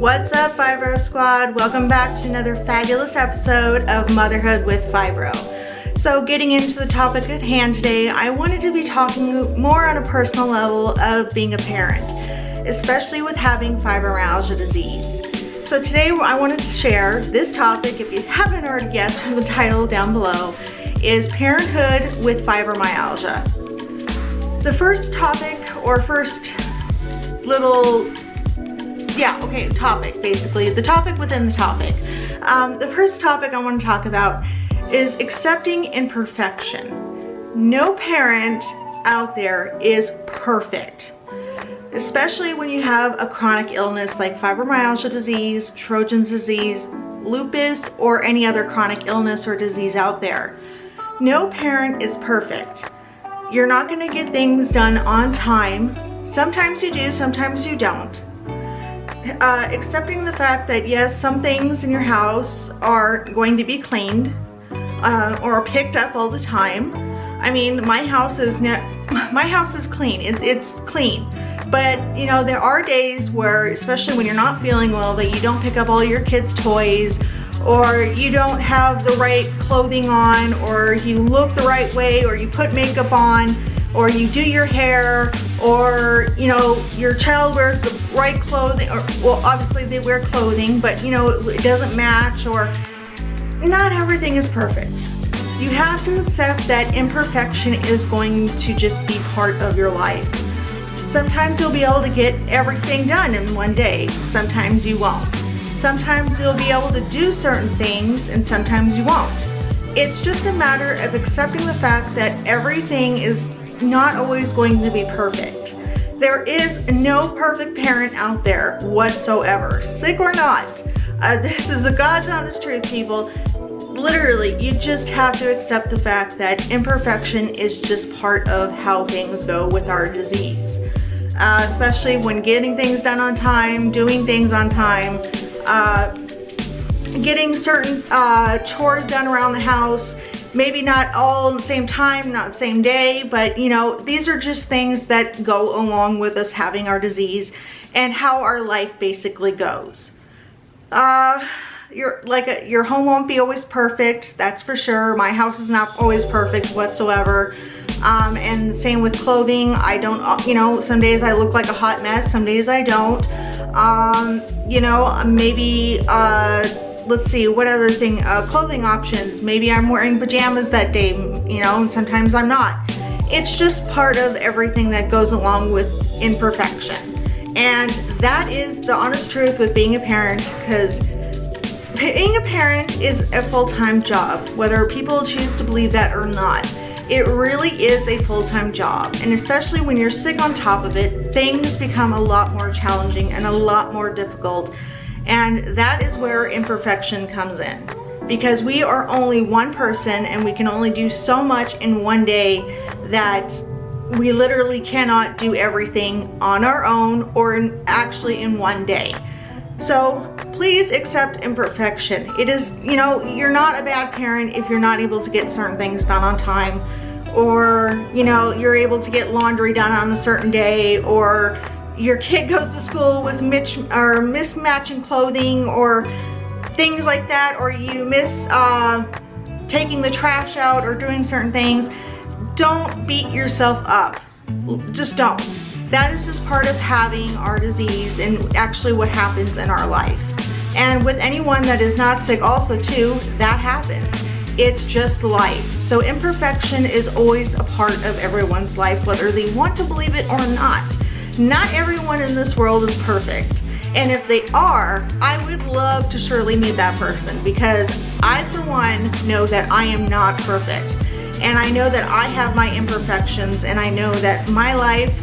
What's up, Fibro Squad? Welcome back to another fabulous episode of Motherhood with Fibro. So getting into the topic at hand today, I wanted to be talking more on a personal level of being a parent, especially with having fibromyalgia disease. So today I wanted to share this topic, if you haven't already guessed from the title down below, is Parenthood with Fibromyalgia. The first topic, or first little topic, basically, the topic within the topic. The first topic I want to talk about is accepting imperfection. No parent out there is perfect, especially when you have a chronic illness like fibromyalgia disease, Trojan's disease, lupus, or any other chronic illness or disease out there. No parent is perfect. You're not going to get things done on time. Sometimes you do, sometimes you don't. Accepting the fact that yes, some things in your house are going to be cleaned or picked up all the time. I mean, my house is clean. It's clean. But you know, there are days where, especially when you're not feeling well, that you don't pick up all your kids' toys, or you don't have the right clothing on, or you look the right way, or you put makeup on, or you do your hair, or you know, your child wears the right clothing, or well, obviously they wear clothing, but you know, it doesn't match, or not everything is perfect. You have to accept that imperfection is going to just be part of your life. Sometimes you'll be able to get everything done in one day, sometimes you won't. Sometimes you'll be able to do certain things and sometimes you won't. It's just a matter of accepting the fact that everything is not always going to be perfect. There is no perfect parent out there whatsoever, sick or not. This is the God's honest truth, people. Literally, you just have to accept the fact that imperfection is just part of how things go with our disease. Especially when getting things done on time, doing things on time, getting certain chores done around the house, maybe not all at the same time, not the same day, but you know, these are just things that go along with us having our disease and how our life basically goes. Your home won't be always perfect, that's for sure. My house is not always perfect whatsoever. And same with clothing. I don't, you know, some days I look like a hot mess, some days I don't. You know, maybe, let's see, what other thing, clothing options. Maybe I'm wearing pajamas that day, you know, and sometimes I'm not. It's just part of everything that goes along with imperfection. And that is the honest truth with being a parent, because being a parent is a full-time job, whether people choose to believe that or not. It really is a full-time job, and especially when you're sick on top of it, things become a lot more challenging and a lot more difficult, and that is where imperfection comes in, because we are only one person and we can only do so much in one day that we literally cannot do everything on our own or actually in one day. So please accept imperfection. It is, you know, you're not a bad parent if you're not able to get certain things done on time, or, you know, you're able to get laundry done on a certain day, or your kid goes to school with mismatching clothing or things like that, or you miss taking the trash out or doing certain things. Don't beat yourself up. Just don't. That is just part of having our disease and actually what happens in our life. And with anyone that is not sick also too, that happens. It's just life. So imperfection is always a part of everyone's life, whether they want to believe it or not. Not everyone in this world is perfect. And if they are, I would love to surely meet that person, because I, for one, know that I am not perfect. And I know that I have my imperfections, and I know that my life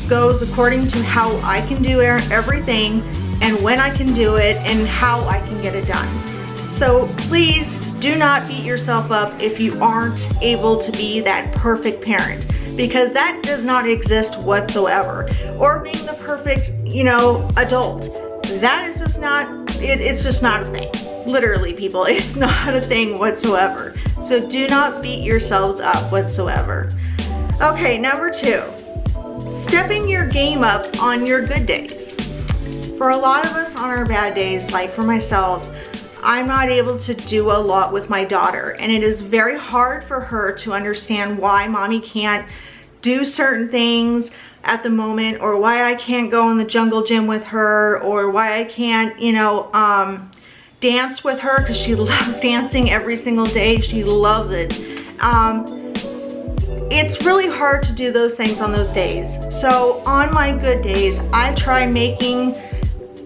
goes according to how I can do everything, and when I can do it, and how I can get it done. So please do not beat yourself up if you aren't able to be that perfect parent, because that does not exist whatsoever. Or being the perfect, you know, adult. That is just not, it's just not a thing. Literally, people, it's not a thing whatsoever. So do not beat yourselves up whatsoever. Okay, number 2. Stepping your game up on your good days. For a lot of us on our bad days, like for myself, I'm not able to do a lot with my daughter, and it is very hard for her to understand why mommy can't do certain things at the moment, or why I can't go in the jungle gym with her, or why I can't, you know, dance with her, because she loves dancing every single day. She loves it. It's really hard to do those things on those days. So on my good days, I try making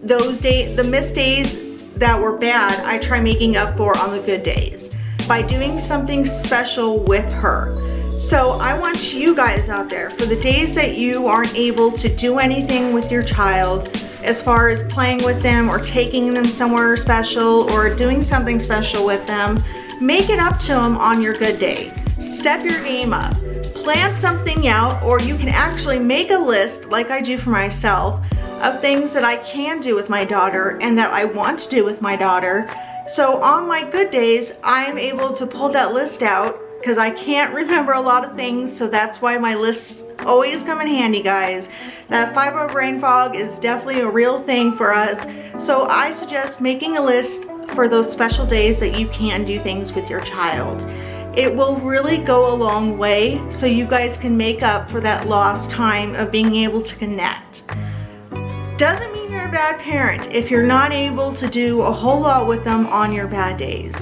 those days, the missed days that were bad, I try making up for on the good days by doing something special with her. So I want you guys out there, for the days that you aren't able to do anything with your child, as far as playing with them or taking them somewhere special or doing something special with them, make it up to them on your good day. Step your game up. Plan something out, or you can actually make a list, like I do for myself, of things that I can do with my daughter and that I want to do with my daughter. So on my good days, I'm able to pull that list out, because I can't remember a lot of things, so that's why my lists always come in handy, guys. That fibro brain fog is definitely a real thing for us. So I suggest making a list for those special days that you can do things with your child. It will really go a long way, so you guys can make up for that lost time of being able to connect. Doesn't mean you're a bad parent if you're not able to do a whole lot with them on your bad days.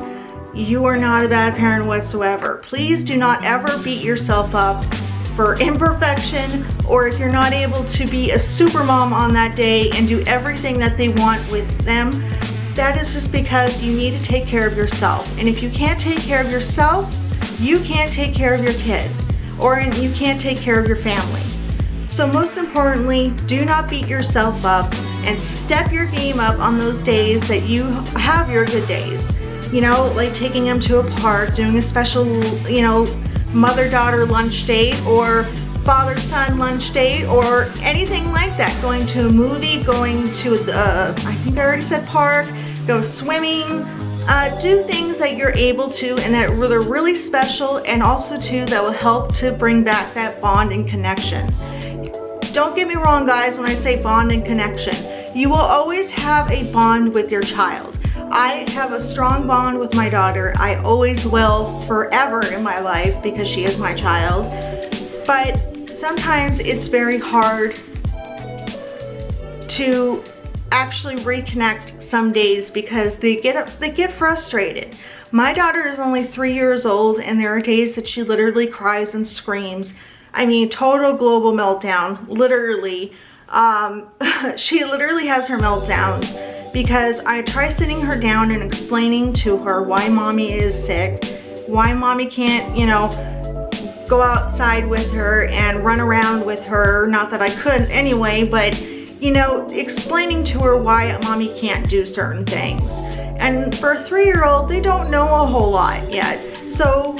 You are not a bad parent whatsoever. Please do not ever beat yourself up for imperfection, or if you're not able to be a super mom on that day and do everything that they want with them. That is just because you need to take care of yourself. And if you can't take care of yourself, you can't take care of your kid, or you can't take care of your family. So most importantly, do not beat yourself up, and step your game up on those days that you have your good days. You know, like taking them to a park, doing a special, you know, mother-daughter lunch date, or father-son lunch date, or anything like that. Going to a movie, going to the, I think I already said park, go swimming. Do things that you're able to and that are really special, and also too that will help to bring back that bond and connection. Don't get me wrong, guys, when I say bond and connection. You will always have a bond with your child. I have a strong bond with my daughter. I always will, forever in my life, because she is my child. But sometimes it's very hard to actually reconnect some days, because they get frustrated. My daughter is only 3 years old, and there are days that she literally cries and screams. I mean, total global meltdown, literally. She literally has her meltdowns because I try sitting her down and explaining to her why mommy is sick, why mommy can't, you know, go outside with her and run around with her. Not that I couldn't anyway, but, you know, explaining to her why mommy can't do certain things. And for a 3-year-old, they don't know a whole lot yet. So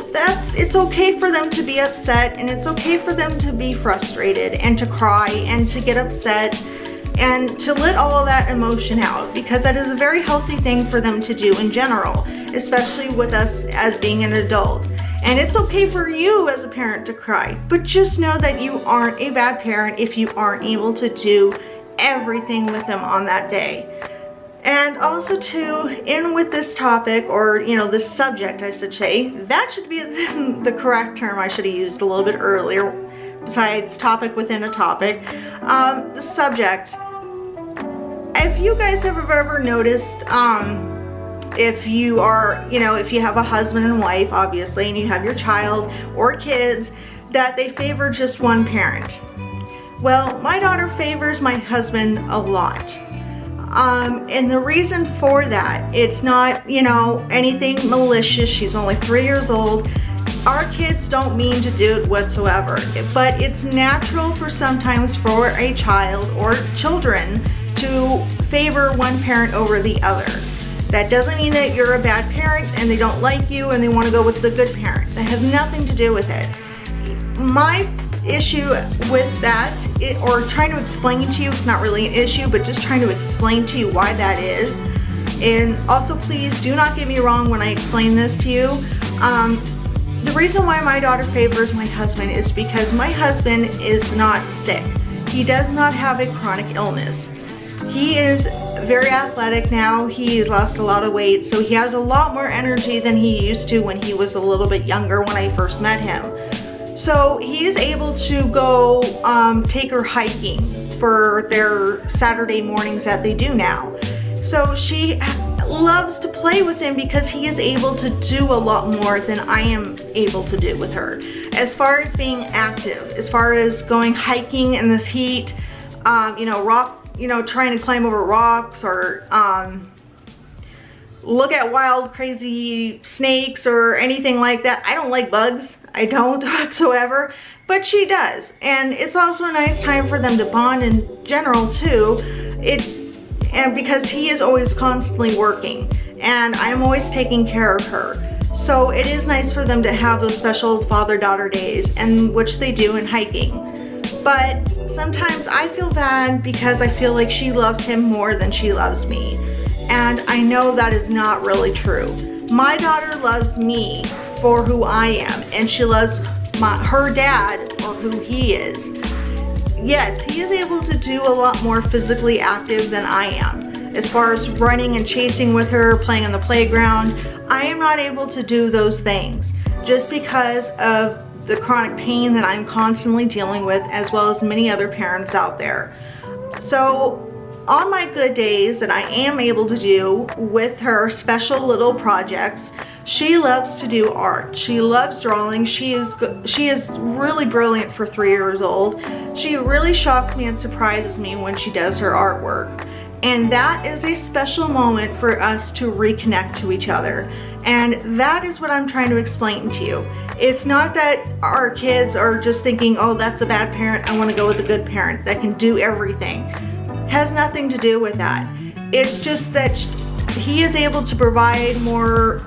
it's okay for them to be upset, and it's okay for them to be frustrated and to cry and to get upset and to let all of that emotion out, because that is a very healthy thing for them to do in general, especially with us as being an adult. And it's okay for you as a parent to cry, but just know that you aren't a bad parent if you aren't able to do everything with them on that day. And also too, in with this topic, or, you know, this subject, I should say, that should be the correct term I should have used a little bit earlier, besides topic within a topic. The subject. If you guys have ever noticed, if you are, you know, if you have a husband and wife, obviously, and you have your child or kids, that they favor just one parent. Well, my daughter favors my husband a lot. And the reason for that, it's not, you know, anything malicious. She's only 3 years old. Our kids don't mean to do it whatsoever, but it's natural for sometimes for a child or children to favor one parent over the other. That doesn't mean that you're a bad parent and they don't like you and they want to go with the good parent. That has nothing to do with it. My issue with that, or trying to explain to you, it's not really an issue, but just trying to explain to you why that is. And also, please do not get me wrong when I explain this to you. The reason why my daughter favors my husband is because my husband is not sick. He does not have a chronic illness. He is very athletic now. He's lost a lot of weight, so he has a lot more energy than he used to when he was a little bit younger when I first met him. So he is able to go take her hiking for their Saturday mornings that they do now. So she loves to play with him because he is able to do a lot more than I am able to do with her. As far as being active, as far as going hiking in this heat, trying to climb over rocks or look at wild, crazy snakes or anything like that. I don't like bugs. I don't whatsoever, but she does. And it's also a nice time for them to bond in general too. And because he is always constantly working and I'm always taking care of her. So it is nice for them to have those special father-daughter days, and which they do in hiking. But sometimes I feel bad because I feel like she loves him more than she loves me. And I know that is not really true. My daughter loves me for who I am, and she loves her dad for who he is. Yes, he is able to do a lot more physically active than I am. As far as running and chasing with her, playing on the playground, I am not able to do those things just because of the chronic pain that I'm constantly dealing with, as well as many other parents out there. So on my good days that I am able to do with her special little projects, she loves to do art. She loves drawing. She is really brilliant for 3 years old. She really shocks me and surprises me when she does her artwork. And that is a special moment for us to reconnect to each other. And that is what I'm trying to explain to you. It's not that our kids are just thinking, oh, that's a bad parent, I want to go with a good parent that can do everything. It has nothing to do with that. It's just that he is able to provide more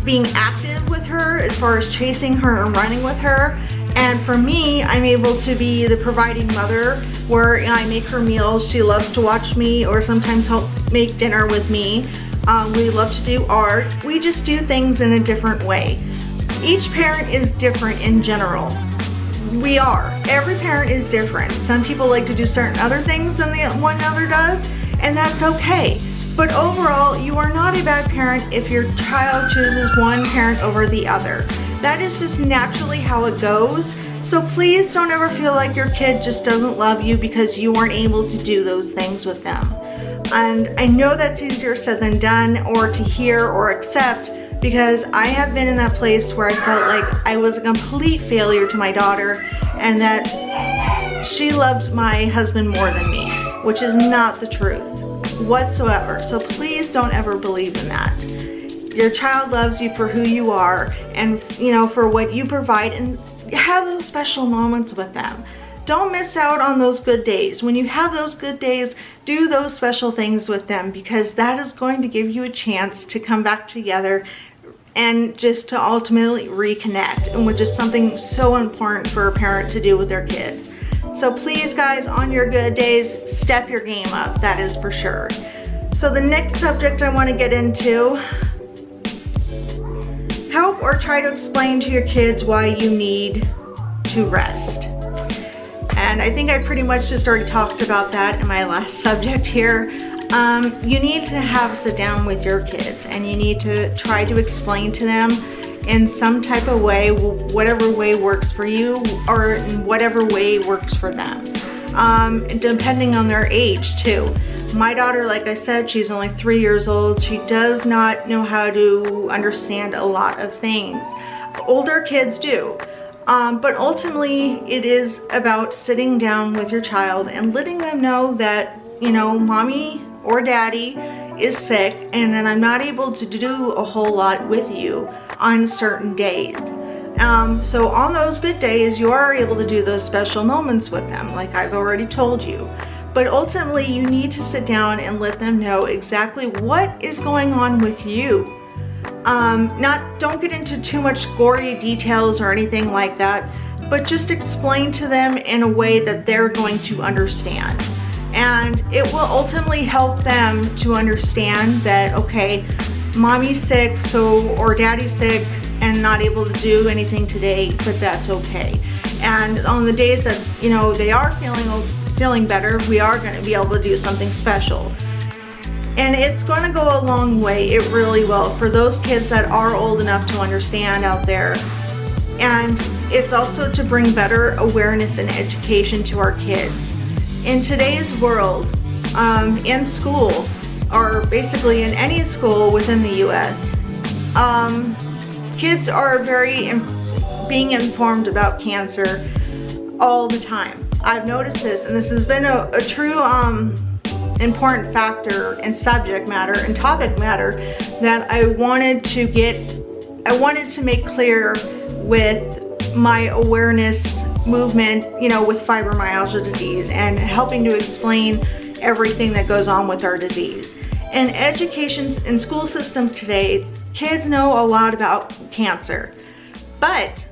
being active with her as far as chasing her and running with her. And for me, I'm able to be the providing mother where I make her meals. She loves to watch me or sometimes help make dinner with me. We love to do art. We just do things in a different way. Each parent is different in general. We are. Every parent is different. Some people like to do certain other things than the one other does, and that's okay. But overall, you are not a bad parent if your child chooses one parent over the other. That is just naturally how it goes. So please don't ever feel like your kid just doesn't love you because you weren't able to do those things with them. And I know that's easier said than done, or to hear or accept, because I have been in that place where I felt like I was a complete failure to my daughter and that she loved my husband more than me, which is not the truth whatsoever. So please don't ever believe in that. Your child loves you for who you are and, for what you provide, and have those special moments with them. Don't miss out on those good days. When you have those good days, do those special things with them, because that is going to give you a chance to come back together and just to ultimately reconnect, and which is something so important for a parent to do with their kid. So please guys, on your good days, step your game up, that is for sure. So the next subject I want to get into, help or try to explain to your kids why you need to rest. And I think I pretty much just already talked about that in my last subject here. You need to have a sit down with your kids, and you need to try to explain to them in some type of way, whatever way works for you, or in whatever way works for them, depending on their age too. My daughter, like I said, she's only 3 years old. She does not know how to understand a lot of things. Older kids do. But ultimately, it is about sitting down with your child and letting them know that, mommy or daddy is sick, and then I'm not able to do a whole lot with you on certain days. So on those good days, you are able to do those special moments with them, like I've already told you. But ultimately, you need to sit down and let them know exactly what is going on with you. Don't get into too much gory details or anything like that, but just explain to them in a way that they're going to understand. And it will ultimately help them to understand that, okay, mommy's sick, or daddy's sick and not able to do anything today, but that's okay. And on the days that, they are feeling feeling better, we are going to be able to do something special. And it's going to go a long way, it really will, for those kids that are old enough to understand out there. And it's also to bring better awareness and education to our kids. In today's world, in school, or basically in any school within the US, kids are being informed about cancer all the time. I've noticed this, and this has been a true important factor and subject matter and topic matter that I wanted to make clear with my awareness movement, you know, with fibromyalgia disease, and helping to explain everything that goes on with our disease. In education, in school systems today, kids know a lot about cancer. But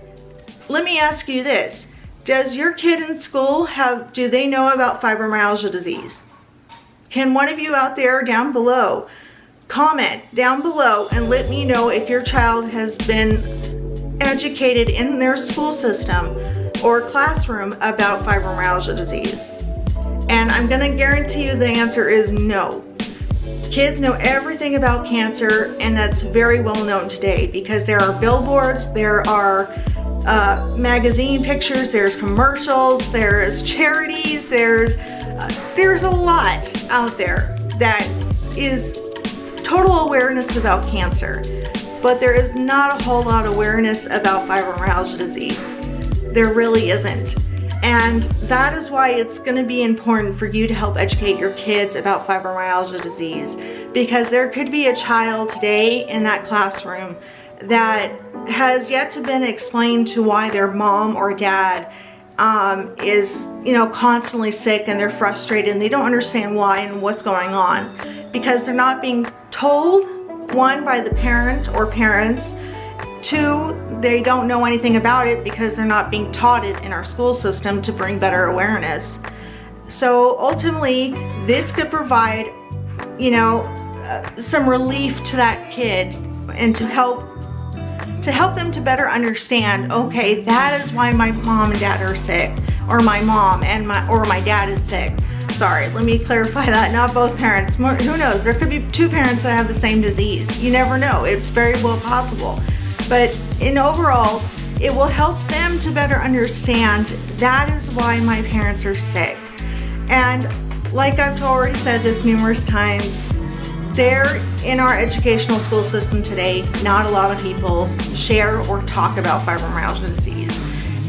let me ask you this. Does your kid in school do they know about fibromyalgia disease? Can one of you out there down below comment down below and let me know if your child has been educated in their school system or classroom about fibromyalgia disease? And I'm gonna guarantee you the answer is no. Kids know everything about cancer, and that's very well known today because there are billboards, there are magazine pictures, there's commercials, there's charities, there's a lot out there that is total awareness about cancer, but there is not a whole lot of awareness about fibromyalgia disease. There really isn't. And that is why it's going to be important for you to help educate your kids about fibromyalgia disease, because there could be a child today in that classroom that has yet to been explained to why their mom or dad is, you know, constantly sick, and they're frustrated and they don't understand why and what's going on because they're not being told, one, by the parent or parents, two, they don't know anything about it because they're not being taught it in our school system to bring better awareness. So ultimately, this could provide, you know, some relief to that kid, and to help them to better understand, okay, that is why my mom and dad are sick, or my mom or my dad is sick. Sorry, let me clarify that, not both parents. Who knows, there could be two parents that have the same disease. You never know, it's very well possible. But in overall, it will help them to better understand that is why my parents are sick. And like I've already said this numerous times, there in our educational school system today, not a lot of people share or talk about fibromyalgia disease.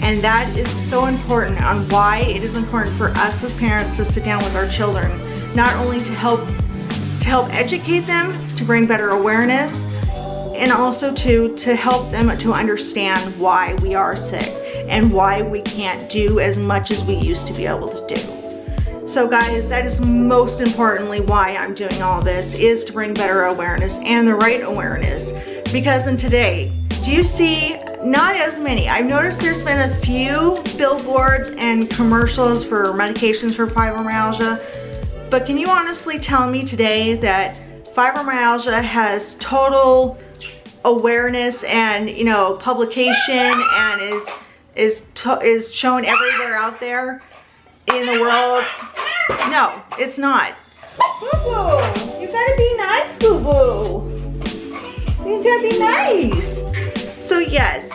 And that is so important on why it is important for us as parents to sit down with our children, not only to help educate them, to bring better awareness, and also to help them to understand why we are sick and why we can't do as much as we used to be able to do. So guys, that is most importantly why I'm doing all this, is to bring better awareness and the right awareness. Because in today, do you see not as many? I've noticed there's been a few billboards and commercials for medications for fibromyalgia, but can you honestly tell me today that fibromyalgia has total awareness and, you know, publication and is shown everywhere out there in the world? No, it's not. Boo-boo, you gotta be nice, boo-boo. You gotta be nice. So yes,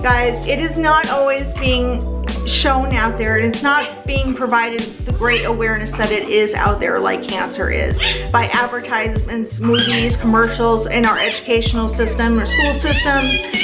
guys, it is not always being shown out there, and it's not being provided the great awareness that it is out there like cancer is, by advertisements, movies, commercials, in our educational system, our school system,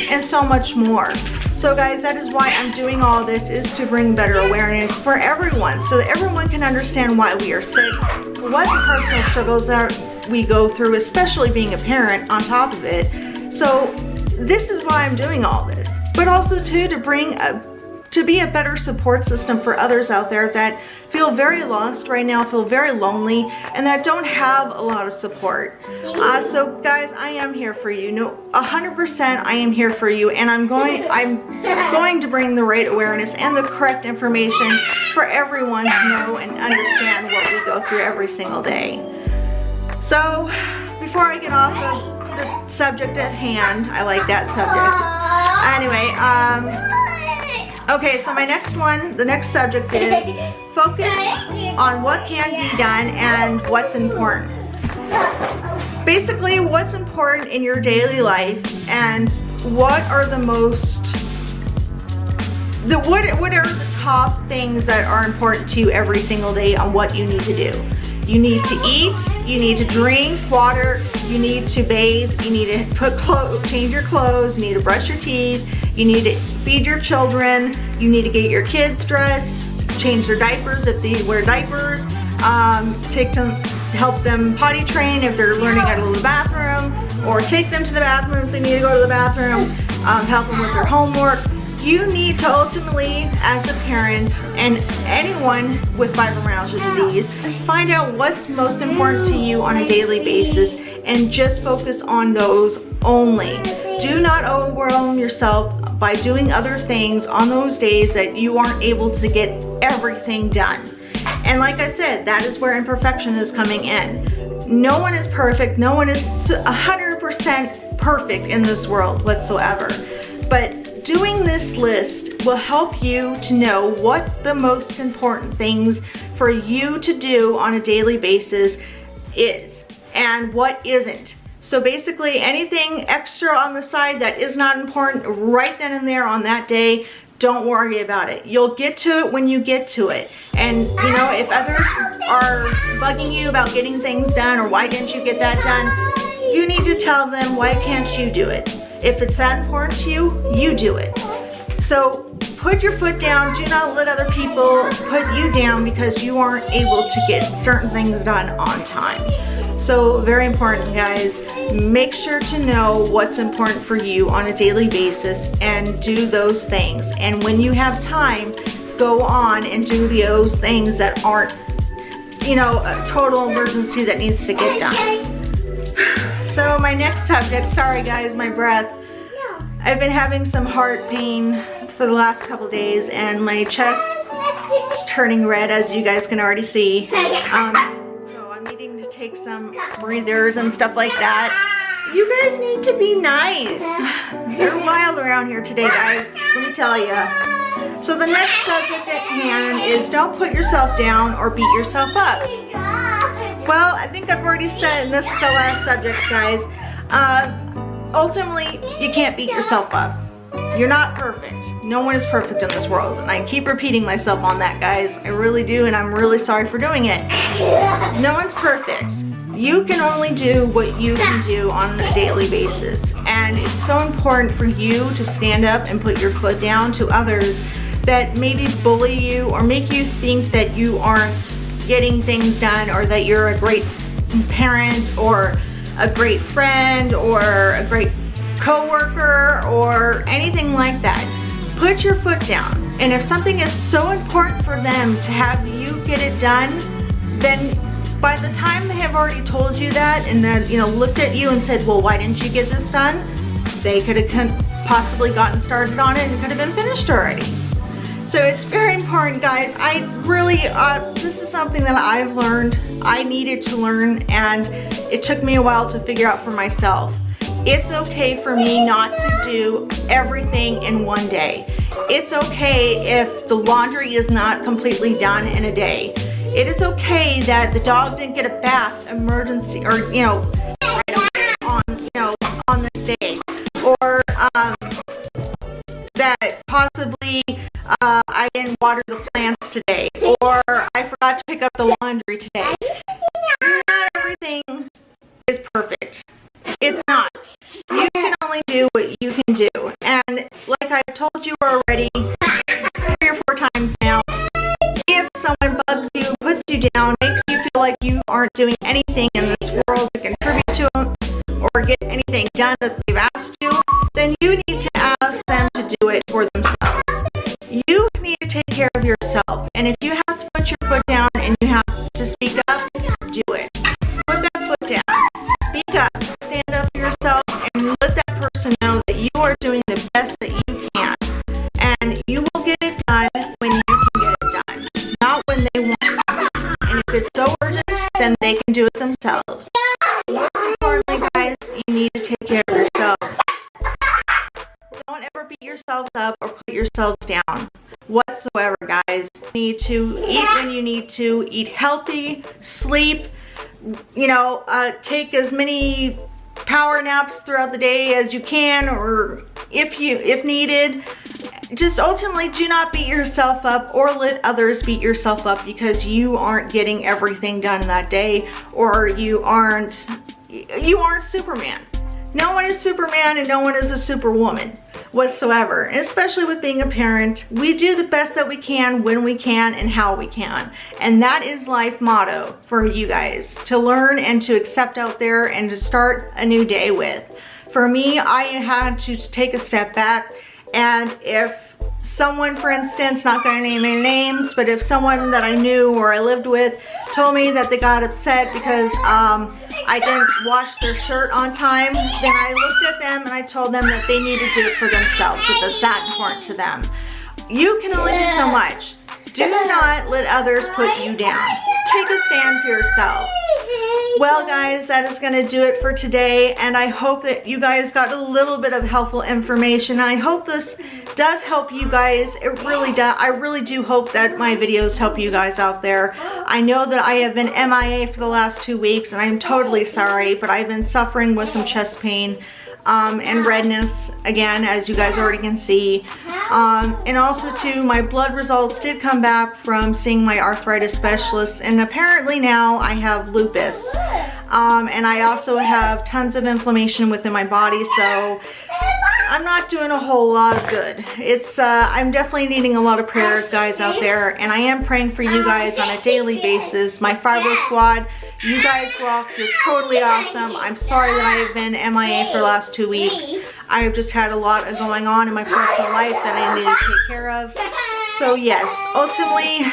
and so much more. So guys, that is why I'm doing all this, is to bring better awareness for everyone, so that everyone can understand why we are sick, what the personal struggles that we go through, especially being a parent on top of it. So this is why I'm doing all this, but also too to be a better support system for others out there that feel very lost right now, feel very lonely, and that don't have a lot of support. So guys, I am here for you. No, 100% I am here for you, and I'm going to bring the right awareness and the correct information for everyone to know and understand what we go through every single day. So before I get off of the subject at hand, I like that subject. Anyway, Okay, so my next one, the next subject is focus on what can be done and what's important. Basically, what's important in your daily life and what are the what are the top things that are important to you every single day on what you need to do. You need to eat, you need to drink water, you need to bathe, you need to change your clothes, you need to brush your teeth, you need to feed your children, you need to get your kids dressed, change their diapers if they wear diapers, help them potty train if they're learning how to go to the bathroom, or take them to the bathroom if they need to go to the bathroom, help them with their homework. You need to ultimately, as a parent and anyone with fibromyalgia disease, find out what's most important to you on a daily basis and just focus on those only. Do not overwhelm yourself by doing other things on those days that you aren't able to get everything done. And like I said, that is where imperfection is coming in. No one is perfect. No one is 100% perfect in this world whatsoever. But doing this list will help you to know what the most important things for you to do on a daily basis is and what isn't. So basically anything extra on the side that is not important right then and there on that day, don't worry about it. You'll get to it when you get to it. And you know, if others are bugging you about getting things done or why didn't you get that done, you need to tell them why can't you do it. If it's that important to you, you do it. So put your foot down. Do not let other people put you down because you aren't able to get certain things done on time. So very important, guys. Make sure to know what's important for you on a daily basis and do those things. And when you have time, go on and do those things that aren't, you know, a total emergency that needs to get done. So my next subject, sorry guys, my breath. I've been having some heart pain for the last couple days and my chest is turning red, as you guys can already see. So I'm needing to take some breathers and stuff like that. You guys need to be nice. They're wild around here today, guys, let me tell you. So the next subject at hand is don't put yourself down or beat yourself up. Well, I think I've already said, and this is the last subject, guys, ultimately, you can't beat yourself up. You're not perfect. No one is perfect in this world. And I keep repeating myself on that, guys. I really do, and I'm really sorry for doing it. No one's perfect. You can only do what you can do on a daily basis. And it's so important for you to stand up and put your foot down to others that maybe bully you or make you think that you aren't getting things done or that you're a great parent or a great friend or a great co-worker or anything like that. Put your foot down. And if something is so important for them to have you get it done, then by the time they have already told you that and then, you know, looked at you and said, well, why didn't you get this done? They could have possibly gotten started on it and it could have been finished already. So it's very important, guys. I really, this is something that I've learned, I needed to learn, and it took me a while to figure out for myself. It's okay for me not to do everything in one day. It's okay if the laundry is not completely done in a day. It is okay that the dog didn't get a bath emergency or, you know, on this day. Or that possibly I didn't water the plants today, or I forgot to pick up the laundry today. Not everything is perfect. It's not. You can only do what you can do. And like I've told you already 3 or 4 times now, if someone bugs you, puts you down, makes you feel like you aren't doing anything in this world to contribute to them or get anything done that they've asked you, then you need to ask them to do it for themselves. You need to take care of yourself. And if you have to put your foot down and you have to speak up, do it. Put that foot down. Speak up. Stand up for yourself and let that person know that you are doing the best that you can. And you will get it done when you can get it done, not when they want. And if it's so urgent, then they can do it themselves. Most importantly, guys, you need to take care of yourselves. Don't ever beat yourselves up or put yourselves down whatsoever, guys. You need to eat when you need to, eat healthy, sleep, you know, take as many power naps throughout the day as you can, or if needed. Just ultimately do not beat yourself up or let others beat yourself up because you aren't getting everything done that day, or you aren't Superman. No one is Superman and no one is a superwoman whatsoever. And especially with being a parent, we do the best that we can when we can and how we can. And that is life motto for you guys to learn and to accept out there and to start a new day with. For me, I had to take a step back, and if someone, for instance, not going to name any names, but if someone that I knew or I lived with told me that they got upset because I didn't wash their shirt on time, then I looked at them and I told them that they need to do it for themselves if it's that important to them. You can only do so much. Do not let others put you down. Take a stand for yourself. Well, guys, that is going to do it for today, and I hope that you guys got a little bit of helpful information. I hope this does help you guys. It really does. I really do hope that my videos help you guys out there. I know that I have been MIA for the last 2 weeks, and I'm totally sorry, but I've been suffering with some chest pain and redness, again, as you guys already can see. And also too, my blood results did come back from seeing my arthritis specialist, and apparently now I have lupus. And I also have tons of inflammation within my body, so I'm not doing a whole lot of good. It's I'm definitely needing a lot of prayers, guys, out there, and I am praying for you guys on a daily basis. My Fibro squad, you guys rock. You're totally awesome. I'm sorry that I have been MIA for the last 2 weeks. I've just had a lot going on in my personal life that I needed to take care of. So yes, ultimately,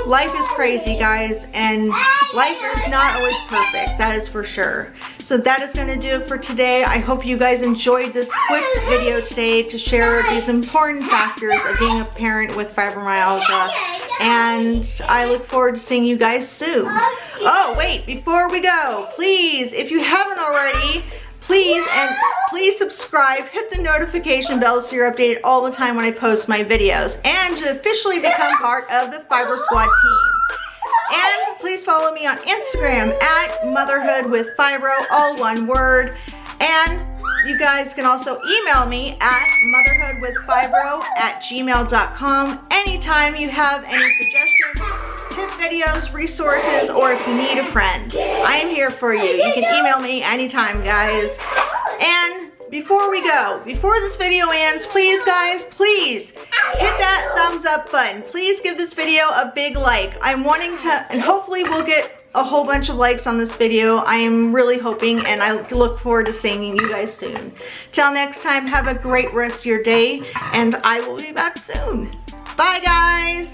life is crazy, guys, and life is not always perfect, that is for sure. So that is going to do it for today. I hope you guys enjoyed this quick video today to share these important factors of being a parent with fibromyalgia, and I look forward to seeing you guys soon. Oh, wait, before we go, please, if you haven't already, please subscribe, hit the notification bell so you're updated all the time when I post my videos, and to officially become part of the Fibro Squad team. And please follow me on Instagram at Motherhood with Fibro, all one word. And you guys can also email me at motherhoodwithfibro@gmail.com anytime you have any suggestions, tip videos, resources, or if you need a friend. I am here for you. You can email me anytime, guys. And before we go, before this video ends, please, guys, please hit that thumbs up button. Please give this video a big like. I'm wanting to, and hopefully we'll get a whole bunch of likes on this video. I am really hoping, and I look forward to seeing you guys soon. Till next time, have a great rest of your day, and I will be back soon. Bye, guys.